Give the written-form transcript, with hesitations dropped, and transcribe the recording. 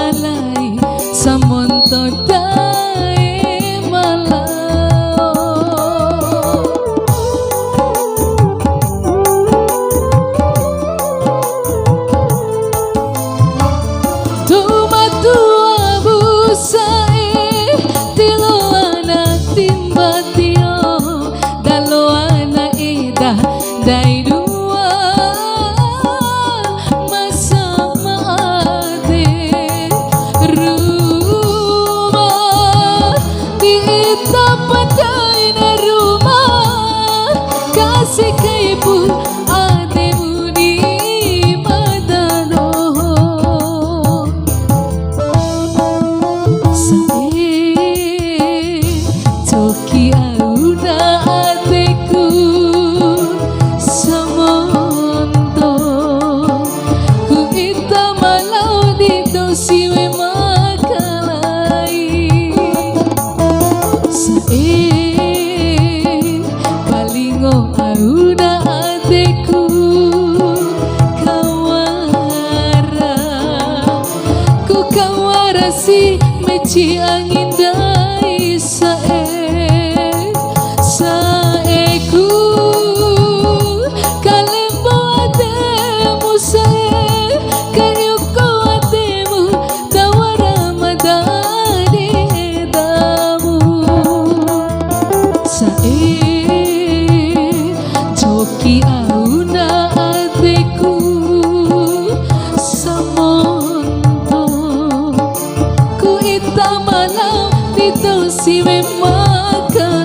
kalai samonto dae malau. Tumatua busae tilo anak timbatio dalo anak ida dai dua masama ade rumah kita pandai na rumah kasih ke ibu ade muni madano sae toki auna adeku samonto ku ita malau dito siwe makalai sae palingo auna adeku kawara ku kawara si meci angin dai saeku kalembo ademu sae kayu ko ademu tawara madani edamu sae joki auna adeku samonto ku ita malau dito siwe maka